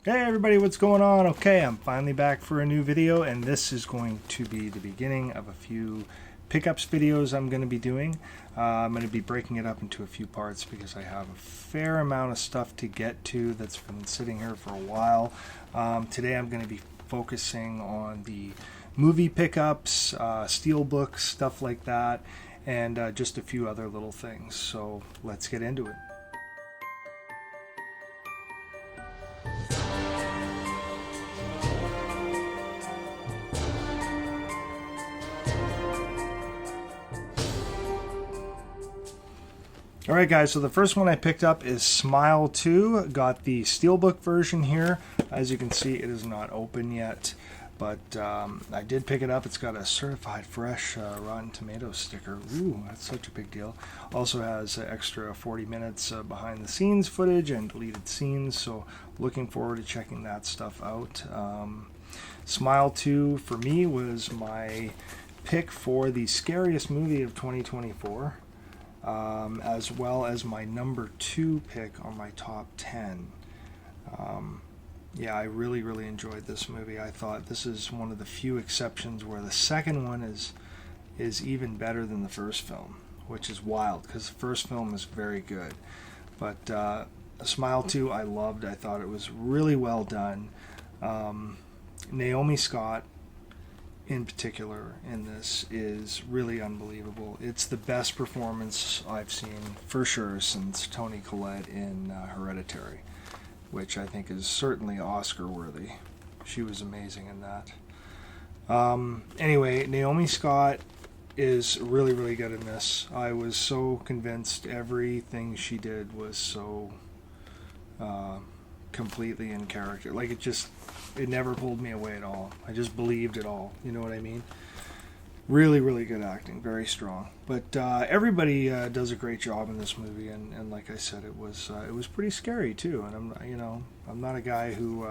Hey everybody, what's going on? Okay, I'm finally back for a new video, and this is going to be the beginning of a few pickups videos I'm going to be doing. I'm going to be breaking it up into a few parts because I have a fair amount of stuff to get to that's been sitting here for a while. Today I'm going to be focusing on the movie pickups, steelbooks, stuff like that, and just a few other little things. So let's get into it. Alright guys, so the first one I picked up is Smile 2. Got the steelbook version here. As you can see, it is not open yet, but I did pick it up. It's got a certified fresh Rotten Tomatoes sticker. Ooh, that's such a big deal. Also has extra 40 minutes behind the scenes footage and deleted scenes, so looking forward to checking that stuff out. Smile 2 for me was my pick for the scariest movie of 2024. As well as my number 2 pick on my top 10. Yeah, I really enjoyed this movie. I thought this is one of the few exceptions where the second one is even better than the first film, which is wild because the first film is very good. But Smile 2 I loved. I thought it was really well done. Naomi Scott in particular in this is really unbelievable. It's the best performance I've seen for sure since Toni Collette in Hereditary, which I think is certainly Oscar worthy. She was amazing in that. Anyway, Naomi Scott is really good in this. I was so convinced everything she did was so completely in character. Like it never pulled me away at all. I just believed it all. You know what I mean? Really good acting, very strong. But everybody does a great job in this movie, and like I said, it was pretty scary too. And I'm not a guy who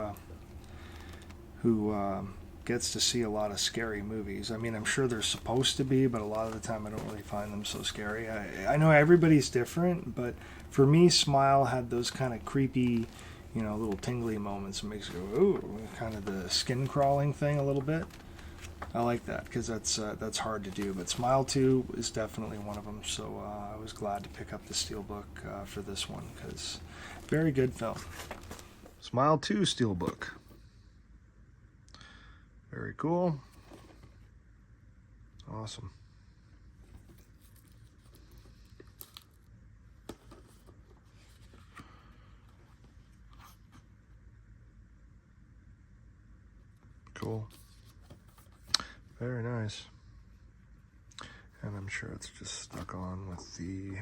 gets to see a lot of scary movies. I mean, I'm sure they're supposed to be, but a lot of the time I don't really find them so scary. I know everybody's different, but for me, Smile had those kind of creepy, little tingly moments. It makes you go, ooh, kind of the skin crawling thing a little bit. I like that because that's hard to do. But Smile 2 is definitely one of them. So I was glad to pick up the steelbook for this one because very good film. Smile 2 steelbook. Very cool. Awesome. Cool. Very nice. And I'm sure it's just stuck on with the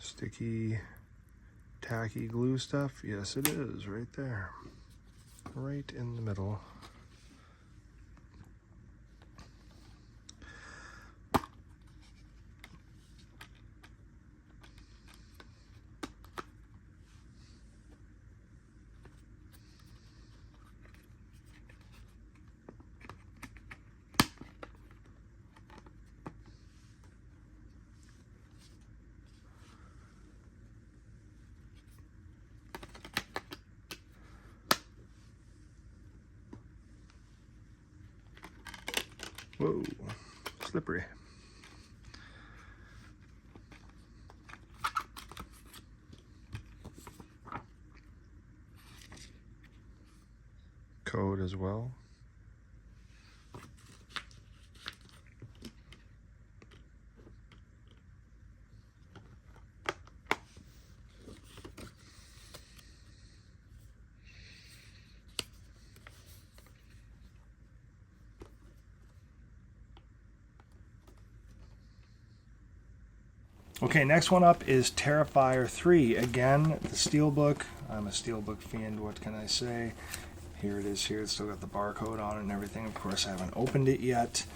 sticky, tacky glue stuff. Yes, it is right there. Right in the middle. Whoa, slippery. Code as well. Okay, next one up is Terrifier 3. Again, the steelbook. I'm a steelbook fiend, what can I say? Here it is here. It's still got the barcode on it and everything. Of course, I haven't opened it yet.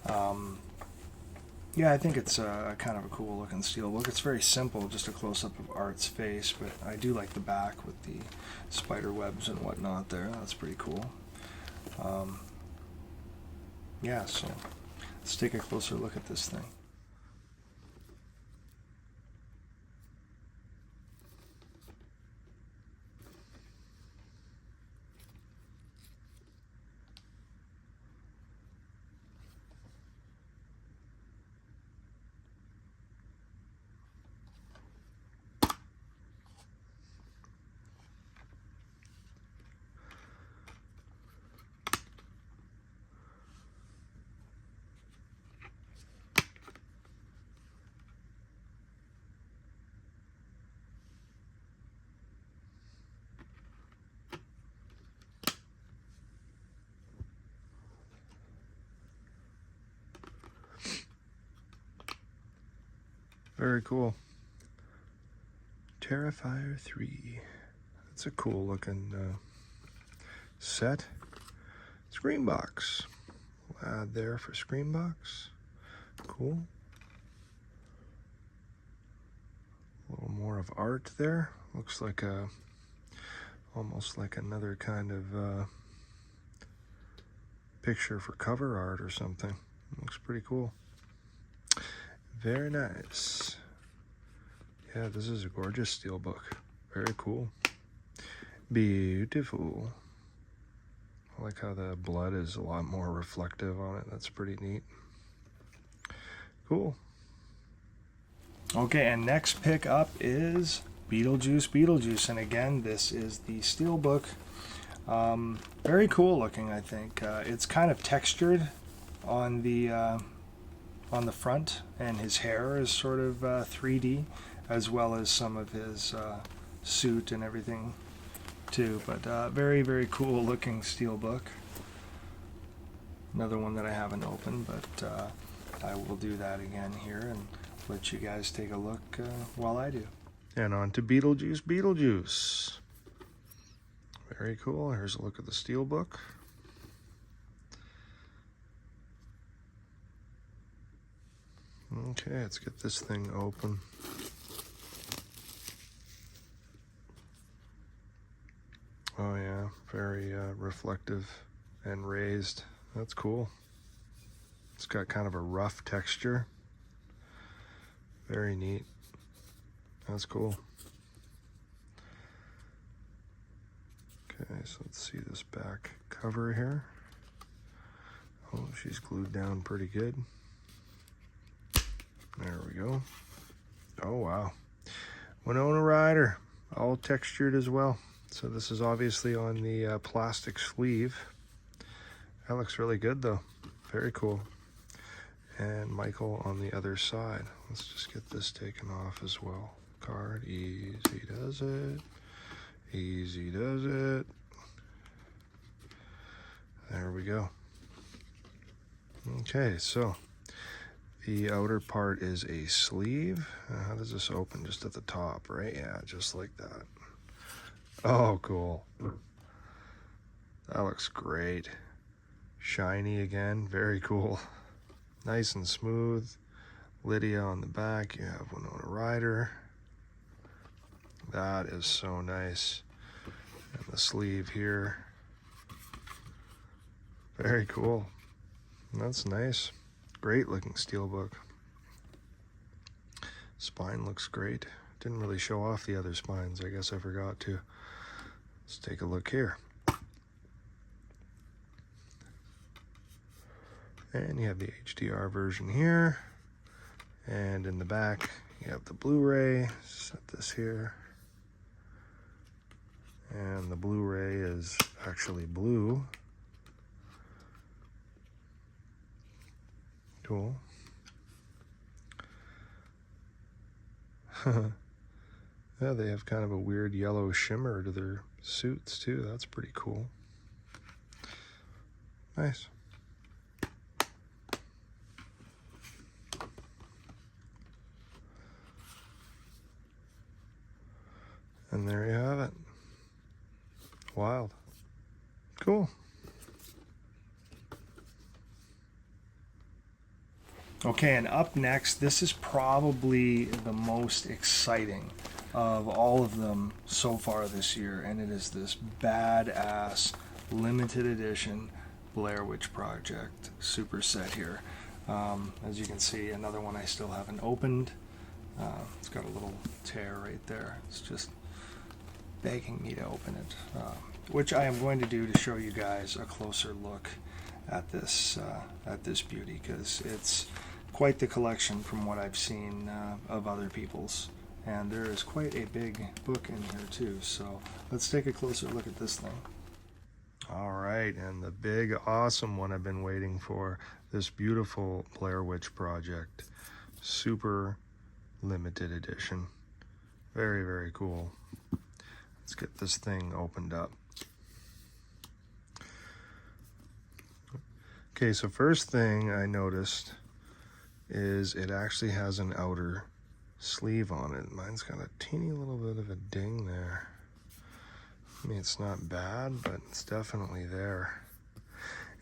Yeah, I think it's a kind of a cool looking steelbook. It's very simple, just a close-up of Art's face, but I do like the back with the spider webs and whatnot there. That's pretty cool. Yeah, so let's take a closer look at this thing. Very cool. Terrifier 3. That's a cool looking set. Screen box. We'll add there for screen box. Cool. A little more of art there. Looks like a, almost like another kind of picture for cover art or something. Looks pretty cool. Very nice. Yeah, this is a gorgeous steelbook. Very cool. Beautiful. I like how the blood is a lot more reflective on it. That's pretty neat. Cool. Okay, and next pick up is Beetlejuice. And again, this is the steelbook. Very cool looking, I think. It's kind of textured on the front, and his hair is sort of 3D, as well as some of his suit and everything too. But very, very cool looking steelbook. Another one that I haven't opened, but I will do that again here and let you guys take a look while I do. And on to Beetlejuice. Very cool. Here's a look at the steelbook. Okay, let's get this thing open. Oh yeah, very reflective and raised. That's cool. It's got kind of a rough texture. Very neat. That's cool. Okay, so let's see this back cover here. Oh, she's glued down pretty good. There we go. Oh, wow. Winona Ryder, all textured as well. So this is obviously on the plastic sleeve. That looks really good though. Very cool. And Michael on the other side. Let's just get this taken off as well. Card, easy does it. Easy does it. There we go. Okay, so the outer part is a sleeve. How does this open? Just at the top, right? Yeah, just like that. Oh, cool. That looks great. Shiny again, very cool. Nice and smooth. Lydia on the back, you have Winona Ryder. That is so nice. And the sleeve here. Very cool. That's nice. Great looking steelbook. Spine looks great. Didn't really show off the other spines. I guess I forgot to. Let's take a look here. And you have the HDR version here. And in the back, you have the Blu-ray. Set this here. And the Blu-ray is actually blue. Cool. Yeah, they have kind of a weird yellow shimmer to their suits too. That's pretty cool. Nice. And there you have it. Wild. Cool. Okay, and up next, this is probably the most exciting of all of them so far this year, and it is this badass limited edition Blair Witch Project super set here. As you can see, another one I still haven't opened. It's got a little tear right there. It's just begging me to open it, which I am going to do to show you guys a closer look at this beauty, because it's quite the collection from what I've seen of other people's, and there is quite a big book in here too. So let's take a closer look at this thing. All right, and the big awesome one I've been waiting for, this beautiful Blair Witch Project super limited edition. Very, very cool. Let's get this thing opened up. Okay, so first thing I noticed is it actually has an outer sleeve on it. Mine's got a teeny little bit of a ding there. I mean, it's not bad, but it's definitely there.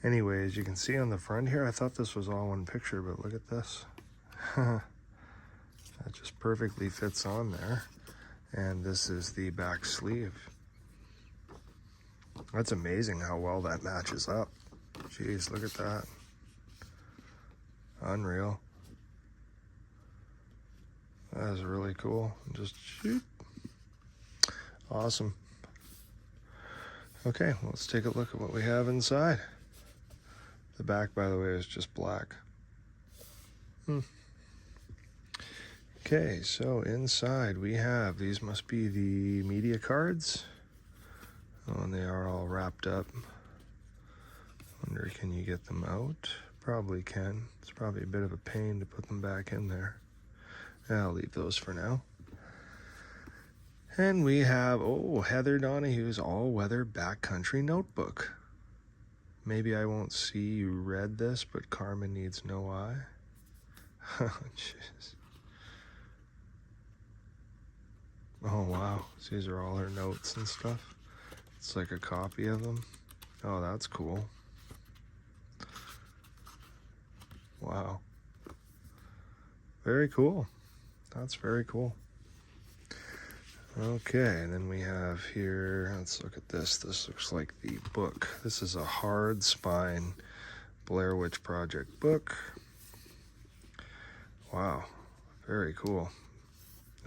Anyways, you can see on the front here, I thought this was all one picture, but look at this. That just perfectly fits on there. And this is the back sleeve. That's amazing how well that matches up. Jeez, look at that. Unreal. That is really cool. Just shoot. Awesome. Okay, let's take a look at what we have inside. The back, by the way, is just black. Okay, so inside we have, these must be the media cards. Oh, and they are all wrapped up. Wonder, can you get them out? Probably can. It's probably a bit of a pain to put them back in there. I'll leave those for now. And we have, oh, Heather Donahue's all-weather backcountry notebook. Maybe I won't see you read this, but Carmen needs no eye. Oh, jeez. Oh, wow. These are all her notes and stuff. It's like a copy of them. Oh, that's cool. Wow. Very cool. That's very cool. Okay, and then we have here, let's look at this. This looks like the book. This is a hard spine Blair Witch Project book. Wow, very cool.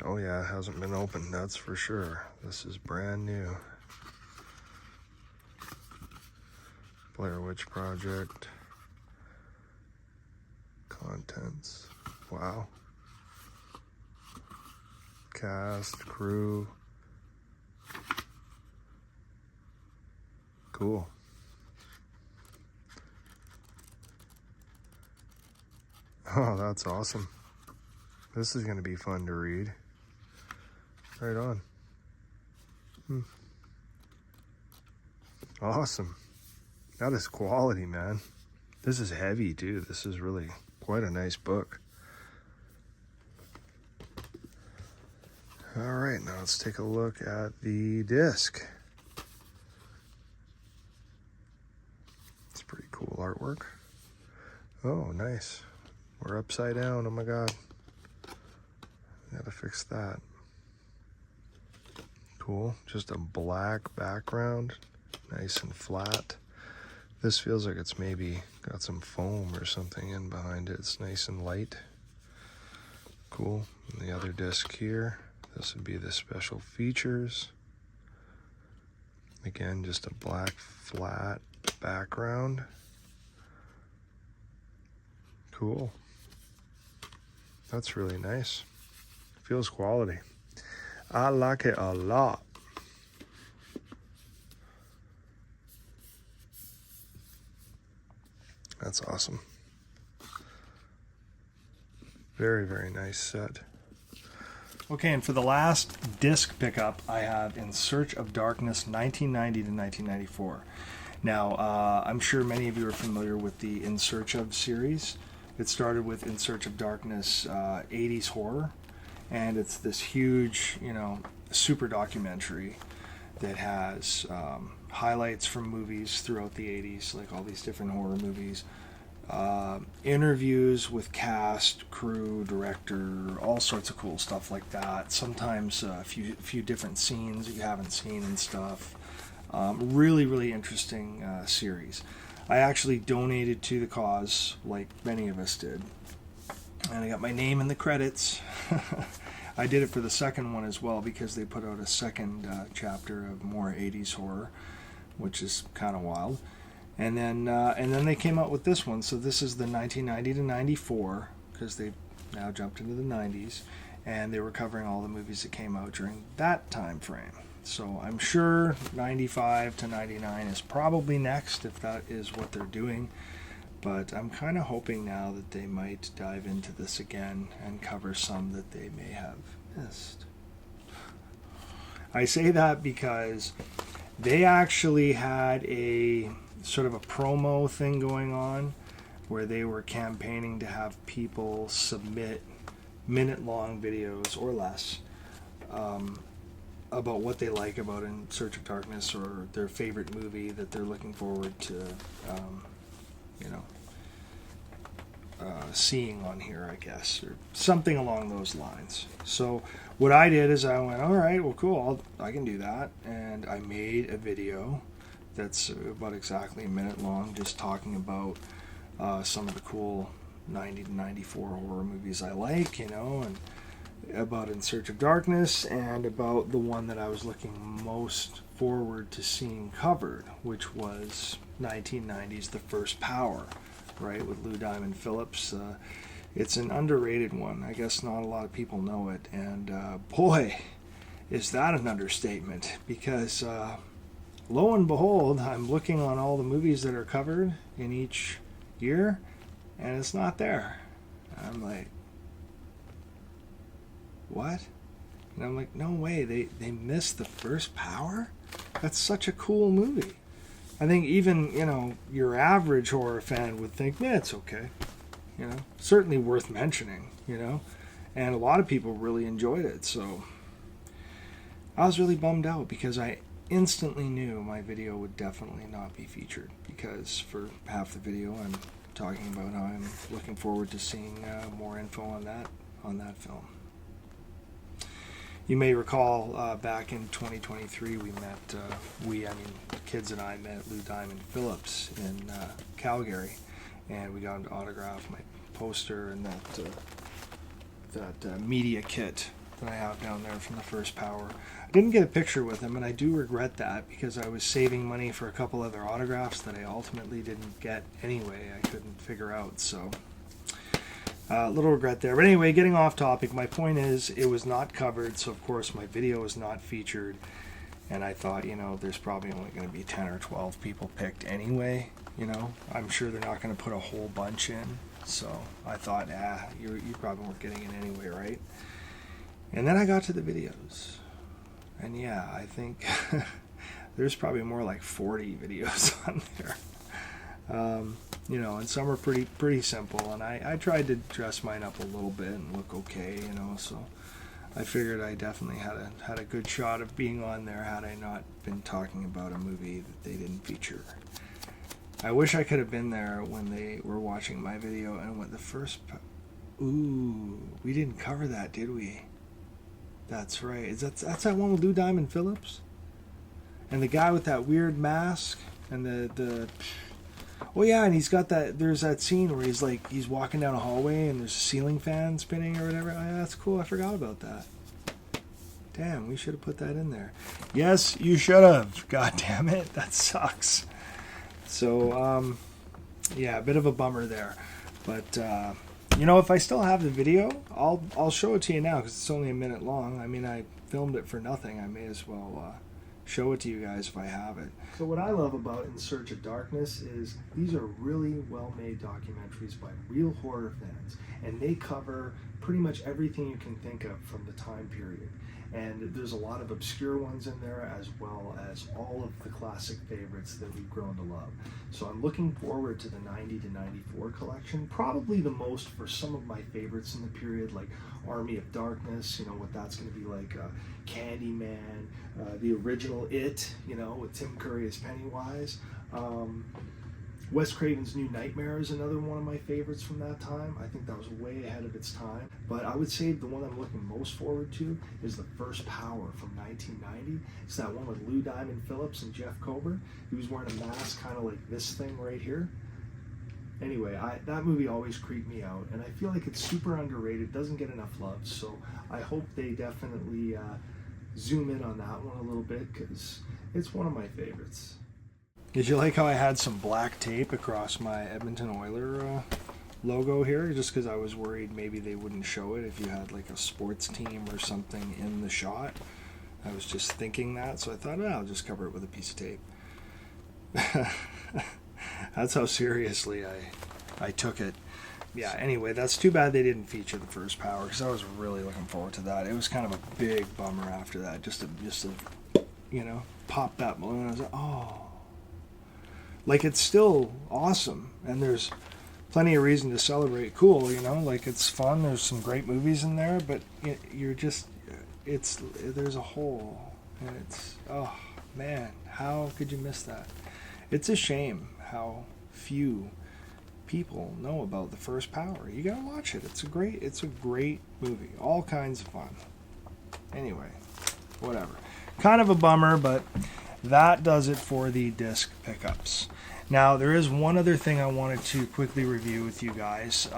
Oh yeah, it hasn't been opened, that's for sure. This is brand new. Blair Witch Project. Contents. Wow. Cast, crew. Cool. Oh, that's awesome. This is going to be fun to read. Right on. Awesome. That is quality, man. This is heavy, too. This is really quite a nice book. All right, now let's take a look at the disc. It's pretty cool artwork. Oh, nice. We're upside down. Oh my God. Gotta fix that. Cool. Just a black background. Nice and flat. This feels like it's maybe got some foam or something in behind it. It's nice and light. Cool. And the other disc here. This would be the special features. Again, just a black flat background. Cool. That's really nice. Feels quality. I like it a lot. That's awesome. Very, very nice set. Okay, and for the last disc pickup, I have In Search of Darkness 1990 to 1994. Now, I'm sure many of you are familiar with the In Search of series. It started with In Search of Darkness 80s horror, and it's this huge, super documentary that has highlights from movies throughout the 80s, like all these different horror movies. Interviews with cast, crew, director, all sorts of cool stuff like that. Sometimes a few different scenes that you haven't seen and stuff. Really, really interesting series. I actually donated to the cause, like many of us did, and I got my name in the credits. I did it for the second one as well because they put out a second chapter of more 80s horror, which is kind of wild. And then they came out with this one. So this is the 1990 to 94, because they've now jumped into the 90s, and they were covering all the movies that came out during that time frame. So I'm sure 95 to 99 is probably next, if that is what they're doing. But I'm kind of hoping now that they might dive into this again and cover some that they may have missed. I say that because they actually had a sort of a promo thing going on where they were campaigning to have people submit minute-long videos or less about what they like about In Search of Darkness, or their favorite movie that they're looking forward to, you know, seeing on here, I guess, or something along those lines. So what I did is I went, all right, well, cool, I can do that, and I made a video that's about exactly a minute long, just talking about some of the cool 90 to 94 horror movies I like, you know, and about In Search of Darkness, and about the one that I was looking most forward to seeing covered, which was 1990's The First Power, right, with Lou Diamond Phillips. It's an underrated one. I guess not a lot of people know it, and boy, is that an understatement, because lo and behold, I'm looking on all the movies that are covered in each year, and it's not there. I'm like, what? And I'm like, no way, they missed The First Power? That's such a cool movie. I think even, you know, your average horror fan would think, yeah, it's okay. You know, certainly worth mentioning, you know. And a lot of people really enjoyed it, so I was really bummed out, because I instantly knew my video would definitely not be featured, because for half the video I'm talking about how I'm looking forward to seeing more info on that film. You may recall back in 2023 we met, the kids and I met Lou Diamond Phillips in Calgary, and we got him to autograph my poster and that media kit that I have down there from The First Power. I didn't get a picture with him, and I do regret that, because I was saving money for a couple other autographs that I ultimately didn't get anyway. I couldn't figure out, so little regret there. But anyway, getting off topic, my point is it was not covered, so of course my video was not featured, and I thought, you know, there's probably only going to be 10 or 12 people picked anyway, you know. I'm sure they're not going to put a whole bunch in, so I thought, you probably weren't getting it anyway, right? And then I got to the videos, and yeah, I think there's probably more like 40 videos on there. You know, and some are pretty simple, and I tried to dress mine up a little bit and look okay, you know, so I figured I definitely had a good shot of being on there had I not been talking about a movie that they didn't feature. I wish I could have been there when they were watching my video and went ooh, we didn't cover that, did we? That's right. That's that one with Lou Diamond Phillips? And the guy with that weird mask, and the oh yeah, and he's got that, there's that scene where he's walking down a hallway and there's a ceiling fan spinning or whatever. Oh, yeah, that's cool. I forgot about that. Damn, we should have put that in there. Yes, you should have. God damn it. That sucks. So, yeah, a bit of a bummer there. But, you know, if I still have the video, I'll show it to you now, because it's only a minute long. I mean, I filmed it for nothing. I may as well show it to you guys if I have it. So what I love about In Search of Darkness is these are really well-made documentaries by real horror fans, and they cover pretty much everything you can think of from the time period. And there's a lot of obscure ones in there, as well as all of the classic favorites that we've grown to love. So I'm looking forward to the 90 to 94 collection, probably the most for some of my favorites in the period, like Army of Darkness, you know, what that's going to be like, Candyman, the original It, you know, with Tim Curry as Pennywise. Wes Craven's New Nightmare is another one of my favorites from that time. I think that was way ahead of its time. But I would say the one I'm looking most forward to is The First Power from 1990. It's that one with Lou Diamond Phillips and Jeff Kober. He was wearing a mask kind of like this thing right here. Anyway, that movie always creeped me out, and I feel like it's super underrated, doesn't get enough love, so I hope they definitely zoom in on that one a little bit, because it's one of my favorites. Did you like how I had some black tape across my Edmonton Oiler logo here? Just because I was worried maybe they wouldn't show it if you had like a sports team or something in the shot. I was just thinking that, so I thought, I'll just cover it with a piece of tape. That's how seriously I took it. Yeah, anyway, that's too bad they didn't feature The First Power, because I was really looking forward to that. It was kind of a big bummer after that, just to you know, pop that balloon. I was like, oh. Like, it's still awesome, and there's plenty of reason to celebrate. Cool, you know, like it's fun. There's some great movies in there, but you're just, there's a hole, and it's, oh man, how could you miss that? It's a shame how few people know about The First Power. You gotta watch it. It's a great movie. All kinds of fun. Anyway, whatever. Kind of a bummer, but that does it for the disc pickups. Now, there is one other thing I wanted to quickly review with you guys.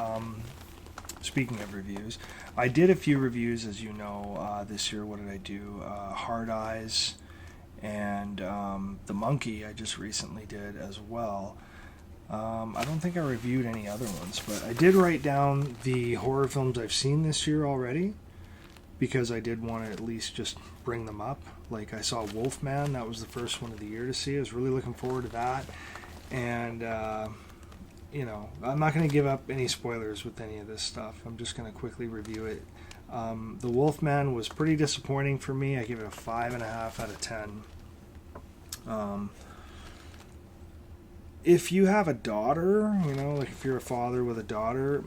Speaking of reviews, I did a few reviews, as you know, this year. What did I do? Hard Eyes and The Monkey I just recently did as well. I don't think I reviewed any other ones, but I did write down the horror films I've seen this year already, because I did want to at least just bring them up. Like, I saw Wolfman. That was the first one of the year to see. I was really looking forward to that. And, you know, I'm not going to give up any spoilers with any of this stuff. I'm just going to quickly review it. The Wolfman was pretty disappointing for me. I give it a 5.5 out of 10. If you have a daughter, you know, like if you're a father with a daughter,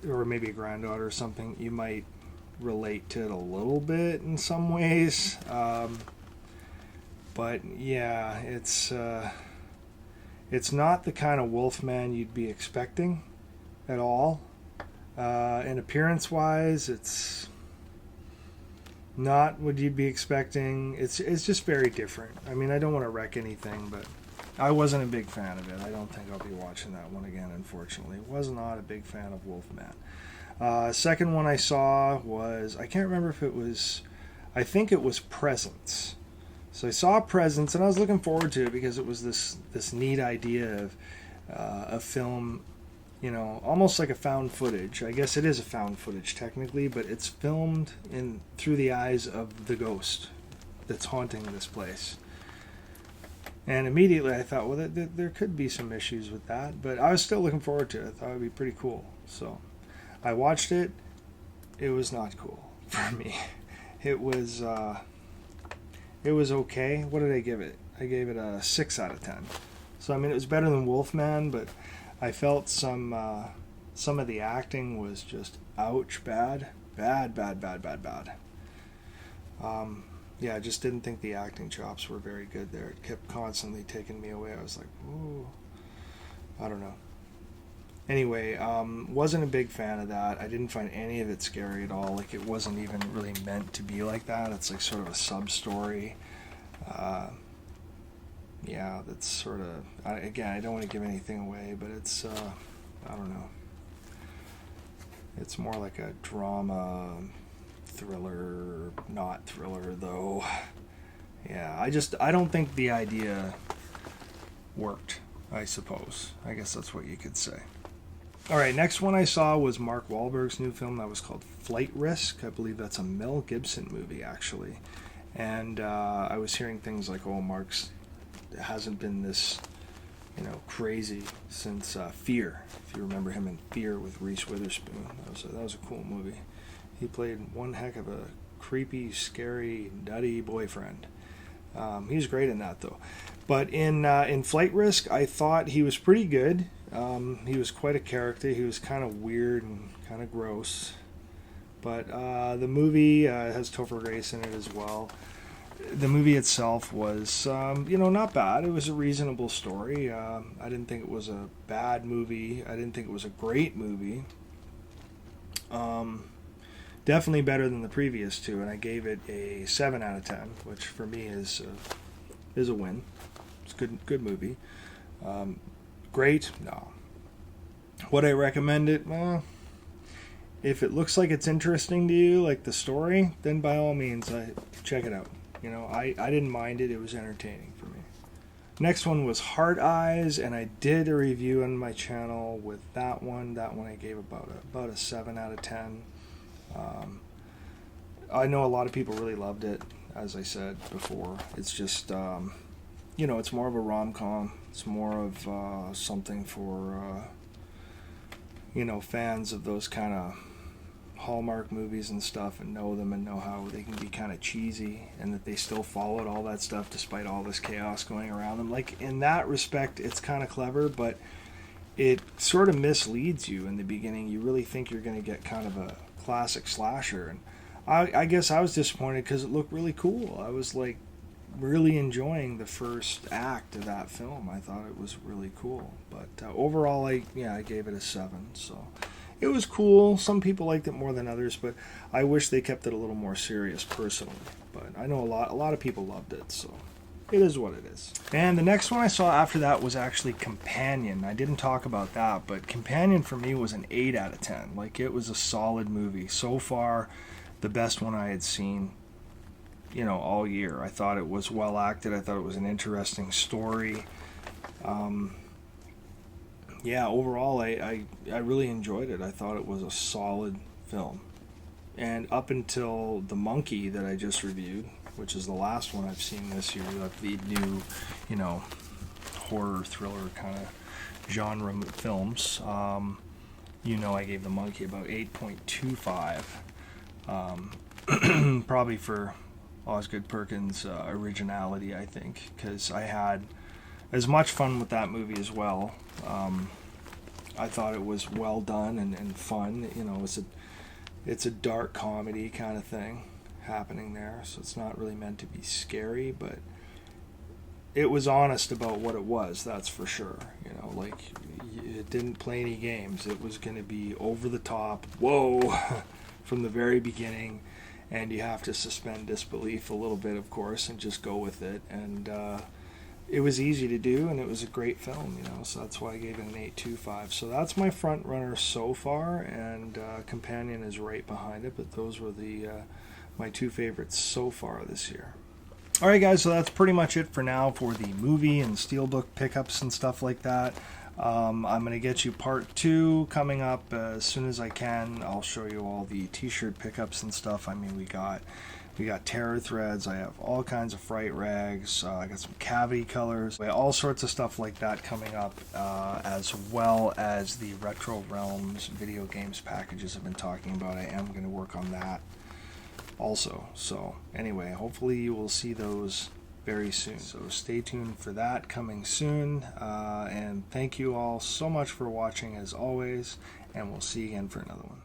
or maybe a granddaughter or something, you might relate to it a little bit in some ways. But yeah, it's not the kind of Wolfman you'd be expecting at all. And appearance-wise, it's not what you'd be expecting. It's just very different. I mean, I don't want to wreck anything, but I wasn't a big fan of it. I don't think I'll be watching that one again, unfortunately. Was not a big fan of Wolfman. Second one I saw was, I can't remember if it was, I think it was Presence. So I saw Presence, and I was looking forward to it because it was this neat idea of a film, you know, almost like a found footage. I guess it is a found footage technically, but it's filmed through the eyes of the ghost that's haunting this place. And immediately I thought, well, there could be some issues with that, but I was still looking forward to it. I thought it would be pretty cool. So I watched it. It was not cool for me. It was okay. What did I give it? I gave it a 6 out of 10. So I mean, it was better than Wolfman, but I felt some of the acting was just ouch, bad. Yeah, I just didn't think the acting chops were very good there. It kept constantly taking me away. I was like, ooh, I don't know. Anyway, wasn't a big fan of that. I didn't find any of it scary at all. Like, it wasn't even really meant to be like that. It's like sort of a sub-story. Yeah, that's sort of... Again, I don't want to give anything away, but it's... I don't know. It's more like a drama... thriller, not thriller though. Yeah, I don't think the idea worked, I suppose. I guess that's what you could say. Alright, next one I saw was Mark Wahlberg's new film that was called Flight Risk. I believe that's a Mel Gibson movie, actually. And I was hearing things like, oh, Mark's hasn't been this, you know, crazy since Fear. If you remember him in Fear with Reese Witherspoon. That was a cool movie. He played one heck of a creepy, scary, nutty boyfriend. He was great in that, though. But in Flight Risk, I thought he was pretty good. He was quite a character. He was kind of weird and kind of gross. But the movie has Topher Grace in it as well. The movie itself was, you know, not bad. It was a reasonable story. I didn't think it was a bad movie. I didn't think it was a great movie. Definitely better than the previous two, and I gave it a 7 out of 10, which for me is a win. It's a good movie. Great? No. Would I recommend it? Well, if it looks like it's interesting to you, like the story, then by all means, check it out. You know, I didn't mind it. It was entertaining for me. Next one was Hard Eyes, and I did a review on my channel with that one. That one I gave about a 7 out of 10. I know a lot of people really loved it, as I said before. It's just, you know, it's more of a rom-com. It's more of something for, you know, fans of those kind of Hallmark movies and stuff, and know them and know how they can be kind of cheesy, and that they still followed all that stuff despite all this chaos going around them. Like, in that respect, it's kind of clever, but it sort of misleads you in the beginning. You really think you're going to get kind of a classic slasher, and I guess I was disappointed because it looked really cool. I was like really enjoying the first act of that film. I thought it was really cool, but overall, I gave it a 7. So it was cool. Some people liked it more than others, but I wish they kept it a little more serious personally. But I know a lot of people loved it, so it is what it is. And the next one I saw after that was actually Companion. I didn't talk about that, but Companion for me was an 8 out of 10. Like, it was a solid movie. So far, the best one I had seen, all year. I thought it was well acted. I thought it was an interesting story. Overall, I really enjoyed it. I thought it was a solid film. And up until The Monkey that I just reviewed, which is the last one I've seen this year, like the new, horror thriller kind of genre films, I gave The Monkey about 8.25. Probably for Osgood Perkins' originality, I think, because I had as much fun with that movie as well. I thought it was well done and fun. It's a dark comedy kind of thing happening there, so it's not really meant to be scary, but it was honest about what it was, that's for sure. It didn't play any games. It was going to be over the top, whoa, from the very beginning, and you have to suspend disbelief a little bit, of course, and just go with it. And it was easy to do, and it was a great film, so that's why I gave it an 8.25. So that's my front runner so far, and Companion is right behind it, but those were my 2 favorites so far this year. Alright guys, so that's pretty much it for now for the movie and steelbook pickups and stuff like that. I'm going to get you part 2 coming up as soon as I can. I'll show you all the t-shirt pickups and stuff. I mean, we got terror threads. I have all kinds of fright rags. I got some cavity colors. We have all sorts of stuff like that coming up, as well as the Retro Realms video games packages I've been talking about. I am going to work on that also. So anyway, hopefully you will see those very soon. So stay tuned for that coming soon. And thank you all so much for watching as always, and we'll see you again for another one.